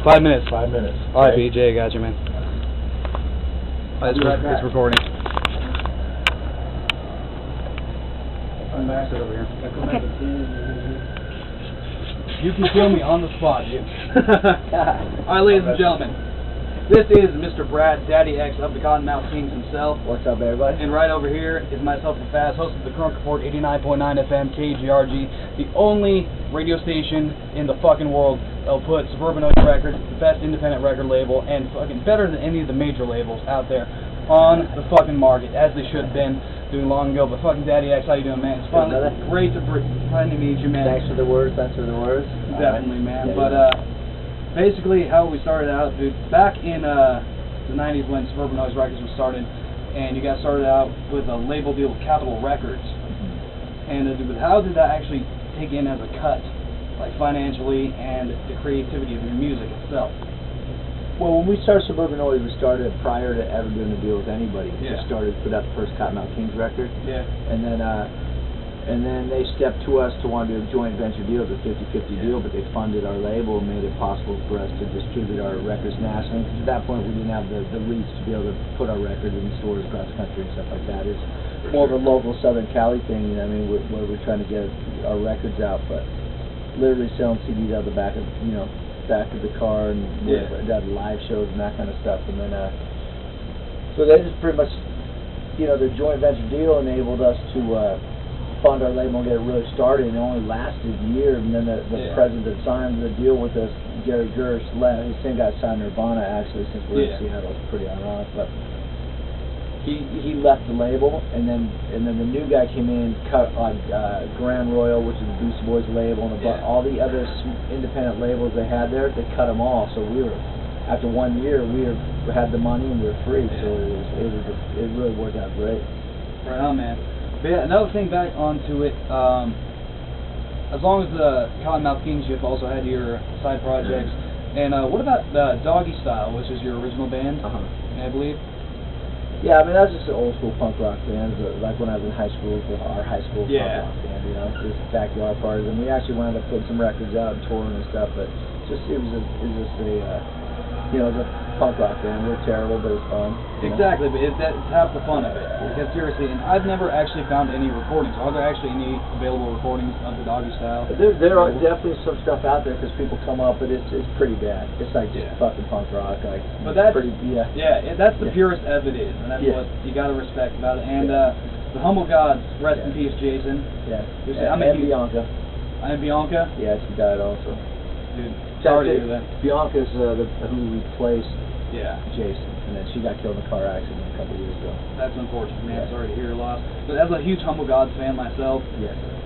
5 minutes. 5 minutes. All right, BJ, got you, man. It's recording. I'm back. Sit over here. You can kill me on the spot, dude. All right, ladies and gentlemen. This is Mr. Brad, Daddy X of the Cottonmouth Kings himself. What's up, everybody? And right over here is myself, the FAZ, host of the CRUNK Report, 89.9 FM KGRG, the only radio station in the fucking world that'll put Suburbanoid Records, the best independent record label, and fucking better than any of the major labels out there, on the fucking market, as they should have been doing long ago. But fucking Daddy X, how you doing, man? It's finally great to meet you, man. Thanks for the words. Definitely, man. Yeah, but basically, how we started out, dude, back in the 90s when Suburbanoid Records was started, and you guys started out with a label deal with Capitol Records. And how did that actually take in as a cut, like financially and the creativity of your music itself? Well, when we started Suburbanoid, we started prior to ever doing a deal with anybody. We just started to put out the first Cottonmouth Kings record. Yeah. And then they stepped to us to want to do a joint venture deal, a 50-50 deal, but they funded our label and made it possible for us to distribute our records nationally. Because at that point, we didn't have the reach to be able to put our record in stores across the country and stuff like that. It's more of a local Southern Cali thing, you know what I mean, where we're trying to get our records out, but literally selling CDs out the back of the car and done live shows and that kind of stuff. And then, so they just pretty much, the joint venture deal enabled us to fund our label and get it really started, and it only lasted a year. And then the president that signed the deal with us, Gary Gersh, left. He same guy signed Nirvana, actually, since we're in Seattle. It's pretty ironic, but he left the label, and then the new guy came in, cut Grand Royal, which is the Beastie Boys label, and all the other independent labels they had there. They cut them all, so we were, after 1 year, we had the money and we were free. So it really worked out great. Right on, man. But yeah, another thing back onto it, as long as the Cottonmouth Kings, you've also had your side projects. And what about the Doggy Style, which is your original band, I believe? Yeah, I mean, that was just an old school punk rock band, like when I was in high school, our high school punk rock band, just backyard parties. And we actually wound up putting some records out and touring and stuff, but it was a punk rock band. We're terrible, but it's fun. Exactly, but it's half the fun of it. Because seriously, and I've never actually found any recordings. Are there actually any available recordings of the Doggy Style? There are definitely some stuff out there because people come up, but it's pretty bad. It's like just fucking punk rock. But that's pretty, that's the purest of it is, and that's what you got to respect about it. And the Humble Gods, rest in peace, Jason. Yeah. And Bianca. And Bianca. Yeah, she died also. Dude, sorry to hear that. Bianca's who replaced Jason. And then she got killed in a car accident a couple years ago. That's unfortunate, man. Sorry to hear your loss. But as a huge Humble Gods fan myself,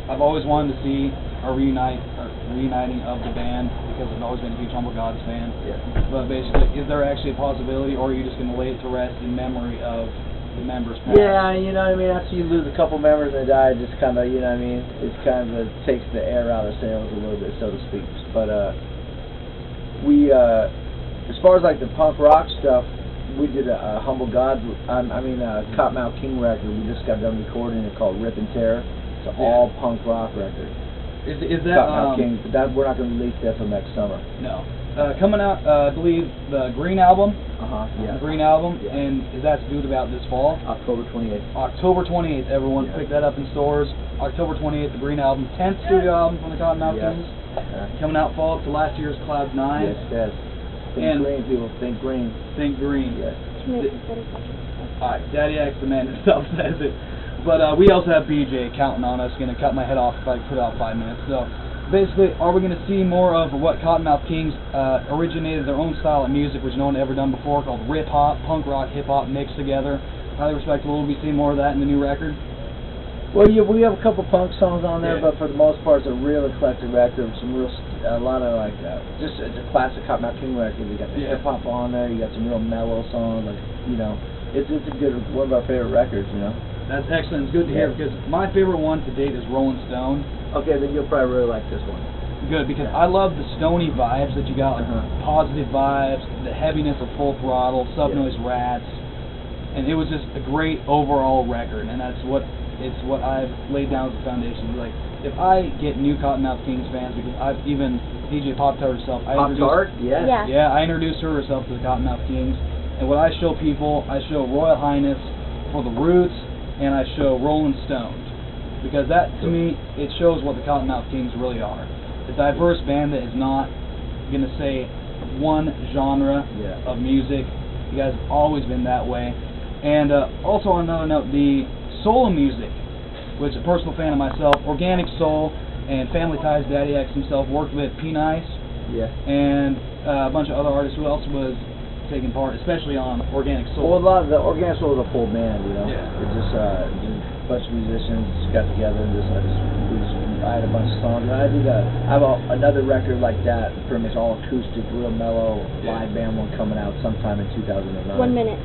I've always wanted to see a reuniting of the band because I've always been a huge Humble Gods fan. Yeah. But basically, is there actually a possibility, or are you just going to lay it to rest in memory of the members past? Yeah, you know what I mean? After you lose a couple members and they die, it just kind of, you know what I mean? It kind of takes the air out of sails a little bit, so to speak. But as far as like the punk rock stuff, we did a Humble Gods, Cottonmouth King record. We just got done recording it called Rip and Tear. It's an all punk rock record. Is that Cottonmouth King? But we're not going to release that till next summer. No. Coming out, I believe the Green album. The Green album, and is that due about this fall? October 28th. October 28th. Everyone pick that up in stores. October 28th, the Green album, 10th studio album from the Cottonmouth Kings. Coming out fall to last year's Cloud 9. Yes. Think green, people. Think green. Think green. Yes. Alright, Daddy X, the man himself, says it. But we also have BJ counting on us, going to cut my head off if I put out 5 minutes. So basically, are we going to see more of what Cottonmouth Kings originated their own style of music, which no one had ever done before, called rip hop, punk rock, hip hop mixed together? Highly respectable. Will we see more of that in the new record? Well, we have a couple punk songs on there, but for the most part, it's a real eclectic record. A lot of just a classic Cottonmouth King record. You got the hip hop on there. You got some real mellow songs, it's a good one of our favorite records. That's excellent. It's good to hear because my favorite one to date is Rolling Stone. Okay, then you'll probably really like this one. Good, because I love the stony vibes that you got, like positive vibes, the heaviness of Full Throttle, Subnoise Rats, and it was just a great overall record, and that's what I've laid down as a foundation. Like, if I get new Cottonmouth Kings fans, because I've even DJ Pop Tart herself, Pop-Tart? Yes. Yeah. Yeah, I introduced her herself to the Cottonmouth Kings, and what I show people, I show Royal Highness for the Roots, and I show Rolling Stones, because that, to me, it shows what the Cottonmouth Kings really are. A diverse band that is not going to say one genre of music. You guys have always been that way. And also on another note, the soul music, which is a personal fan of myself, Organic Soul and Family Ties, Daddy X himself worked with P-Nice, and a bunch of other artists. Who else was taking part, especially on Organic Soul? Well, a lot of the Organic Soul is a full band, you know. Yeah. It's just a bunch of musicians got together and I had a bunch of songs. And I think I have another record like that, pretty much all acoustic, real mellow, live band one coming out sometime in 2009. 1 minute.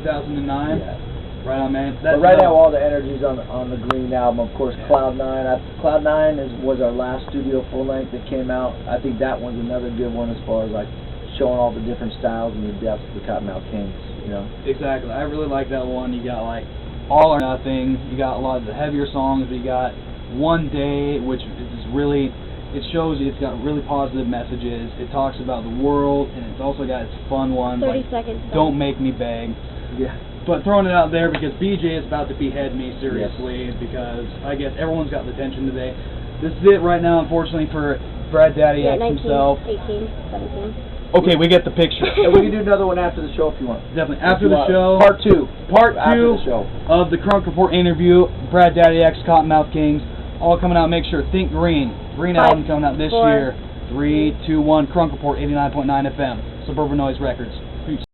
2009? Yeah. Right on, man. But right now, all the energy's on the Green album. Of course, Cloud9. Cloud9 was our last studio full length that came out. I think that one's another good one as far as like showing all the different styles and the depths of the Cottonmouth Kings. You know. Exactly. I really like that one. You got like All or Nothing. You got a lot of the heavier songs. But you got One Day, which is really, it shows you it's got really positive messages. It talks about the world, and it's also got its fun ones 30 like seconds. Don't Make Me Beg. Yeah. But throwing it out there because BJ is about to behead me seriously, because I guess everyone's got the attention today. This is it right now, unfortunately, for Brad Daddy X 19, himself. 18, 17. Okay, we get the picture. And we can do another one after the show if you want. Definitely. After the show. Part 2. Part 2 After the show. of the Crunk Report interview. Brad Daddy X, Cottonmouth Kings. All coming out. Make sure. Think Green. Green 5, album coming out this 4, year. 3, 2, 1. Crunk Report 89.9 FM. Suburban Noise Records.